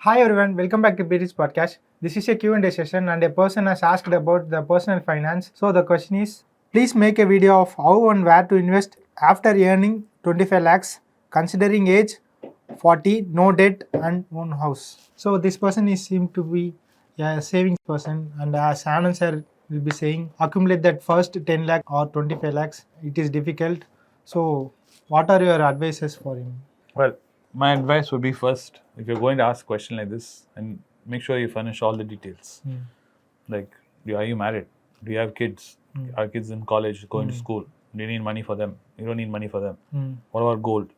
Hi everyone, welcome back to BT's podcast. This is a Q&A session and a person has asked about the personal finance. So the question is, please make a video of how and where to invest after earning 25 lakhs, considering age 40, no debt and own house. So this person is seemed to be a savings person, and as Anand sir will be saying, accumulate that first 10 lakh or 25 lakhs. It is difficult. So what are your advices for him? Well, my advice would be first, if you're going to ask a question like this, and make sure you furnish all the details. Like, are you married? Do you have kids? Are kids in college, going to school? Do you need money for them? You don't need money for them. What about gold?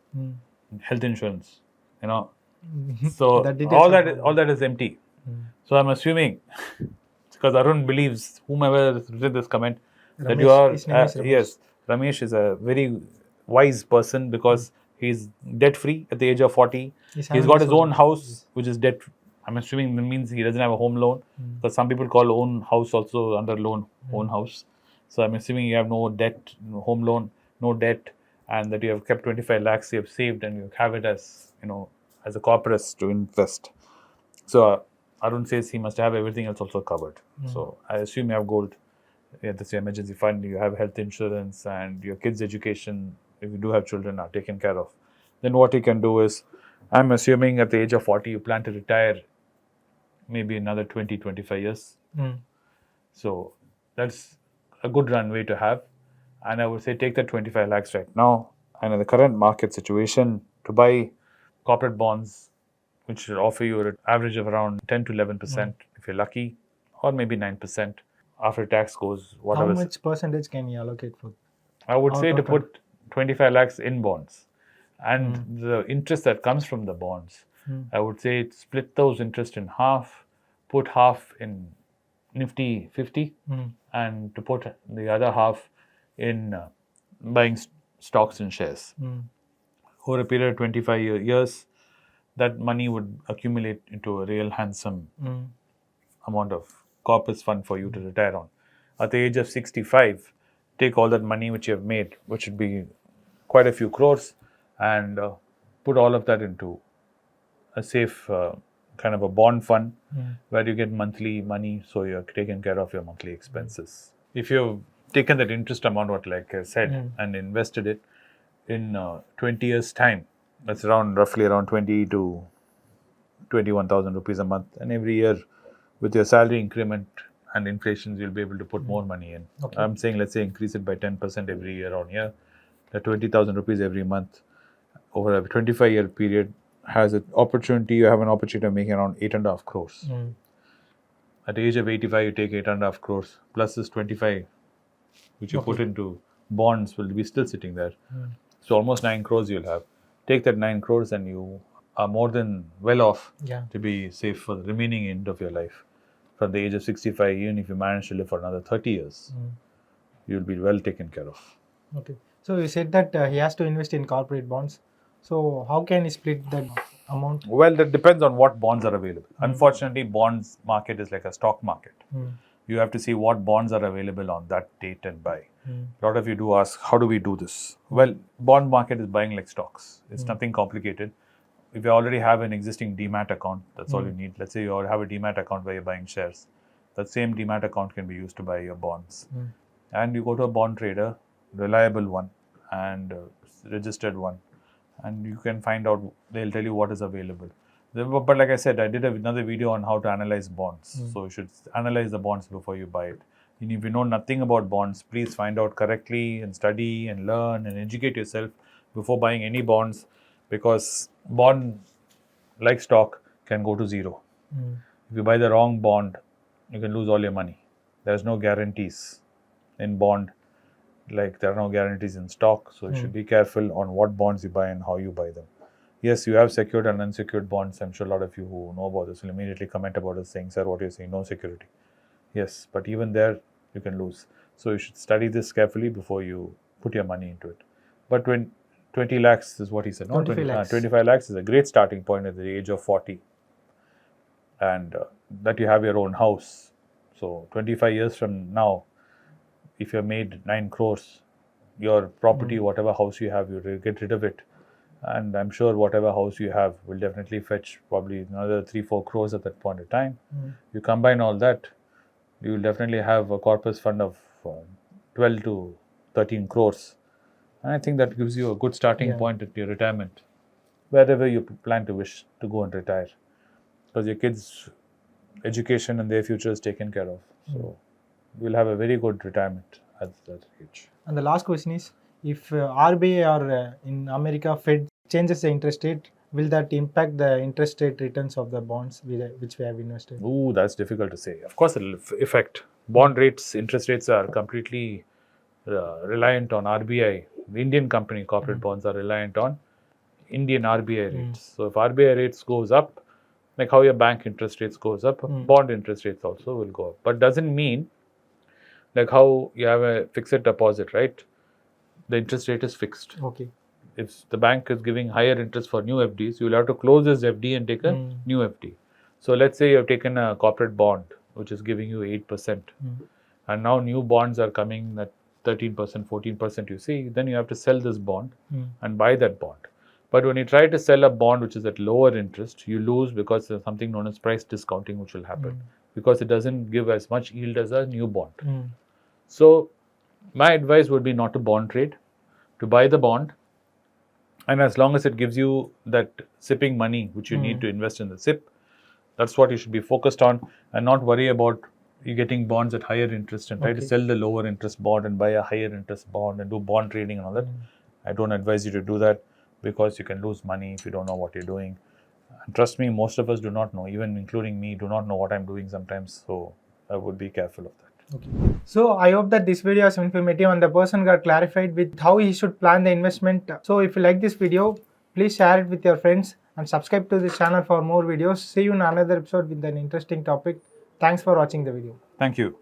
Health insurance? You know. So That details all that is empty. So I'm assuming, because Arun believes, whomever did this comment, that you are his name is Ramesh. yes, Ramesh is a very wise person because he's debt free at the age of 40. He's got his own house, which is debt. I'm assuming that means he doesn't have a home loan, because some people call own house also under loan, own house. So I'm assuming you have no debt, no home loan, no debt, and that you have kept 25 lakhs, you have saved, and you have it as as a corpus to invest. So Arun says he must have everything else also covered. So I assume you have gold, that's your emergency fund, you have health insurance, and your kids' education, if you do have children, are taken care of. Then what you can do is, I'm assuming at the age of 40, you plan to retire maybe another 20, 25 years. So that's a good runway to have. And I would say take that 25 lakhs right now. And in the current market situation, to buy corporate bonds, which should offer you an average of around 10 to 11% if you're lucky, or maybe 9% after tax goes, whatever. How much percentage can you allocate for? I would say to put 25 lakhs in bonds. And the interest that comes from the bonds, I would say split those interest in half, put half in Nifty 50, and to put the other half in buying stocks and shares. Over a period of 25 years, that money would accumulate into a real handsome amount of corpus fund for you to retire on. At the age of 65, take all that money which you have made, which would be quite a few crores, and put all of that into a safe kind of a bond fund where you get monthly money, so you're taking care of your monthly expenses. If you've taken that interest amount, like I said, and invested it in 20 years' time, that's roughly around 20 to 21,000 rupees a month, and every year with your salary increment and inflation, you'll be able to put more money in. I'm saying, let's say, increase it by 10% every year on year. That 20,000 rupees every month over a 25-year period has an opportunity. You have an opportunity of making around 8.5 crores. At the age of 85, you take 8.5 crores plus this 25, which you put into bonds, will be still sitting there. So almost 9 crores you'll have. Take that 9 crores and you are more than well off to be safe for the remaining end of your life. From the age of 65, even if you manage to live for another 30 years, you'll be well taken care of. Okay. So you said that he has to invest in corporate bonds. So how can he split that amount? Well, that depends on what bonds are available. Unfortunately, bonds market is like a stock market. You have to see what bonds are available on that date and buy. A lot of you do ask, how do we do this? Well, bond market is buying like stocks. It's nothing complicated. If you already have an existing demat account, that's all you need. Let's say you already have a demat account where you're buying shares. That same demat account can be used to buy your bonds. And you go to a bond trader, reliable one and registered one, and you can find out, they'll tell you what is available. But like I said, I did another video on how to analyze bonds. So you should analyze the bonds before you buy it. And if you know nothing about bonds, please find out correctly and study and learn and educate yourself before buying any bonds, because bond, like stock, can go to zero. If you buy the wrong bond, you can lose all your money. There's no guarantees in bond, like there are no guarantees in stock. So you should be careful on what bonds you buy and how you buy them. Yes, you have secured and unsecured bonds. I'm sure a lot of you who know about this will immediately comment about it, saying, sir, what you're saying, no security. Yes, but even there, you can lose. So you should study this carefully before you put your money into it. But when 20 lakhs is what he said, no? 25 lakhs is a great starting point at the age of 40. And that you have your own house. So 25 years from now, if you have made 9 crores, your property, whatever house you have, you get rid of it. and I'm sure whatever house you have will definitely fetch probably another 3-4 crores at that point of time. You combine all that, you will definitely have a corpus fund of 12 to 13 crores. And I think that gives you a good starting point at your retirement, wherever you plan to wish to go and retire, because your kids' education and their future is taken care of. So you'll have a very good retirement at that age. And the last question is, if RBI or in America Fed changes the interest rate, will that impact the interest rate returns of the bonds which we have invested? Ooh, that's difficult to say. Of course, it'll affect. Bond rates, interest rates are completely reliant on RBI. The Indian company corporate bonds are reliant on Indian RBI rates. So if RBI rates goes up, like how your bank interest rates goes up, bond interest rates also will go up. But doesn't mean like how you have a fixed deposit, right? The interest rate is fixed. Okay. If the bank is giving higher interest for new FDs, you will have to close this FD and take a new FD. So let's say you have taken a corporate bond, which is giving you 8%. And now new bonds are coming at 13%, 14%, you see, then you have to sell this bond and buy that bond. But when you try to sell a bond which is at lower interest, you lose because there's something known as price discounting which will happen because it doesn't give as much yield as a new bond. So my advice would be not to bond trade, to buy the bond, and as long as it gives you that sipping money which you need to invest in the SIP, that's what you should be focused on, and not worry about you getting bonds at higher interest and try to sell the lower interest bond and buy a higher interest bond and do bond trading and all that. I don't advise you to do that because you can lose money if you don't know what you're doing. And trust me, most of us do not know, even including me, do not know what I'm doing sometimes. So I would be careful of that. Okay. So I hope that this video is informative and the person got clarified with how he should plan the investment. So if you like this video, please share it with your friends and subscribe to this channel for more videos. See you in another episode with an interesting topic. Thanks for watching the video. Thank you.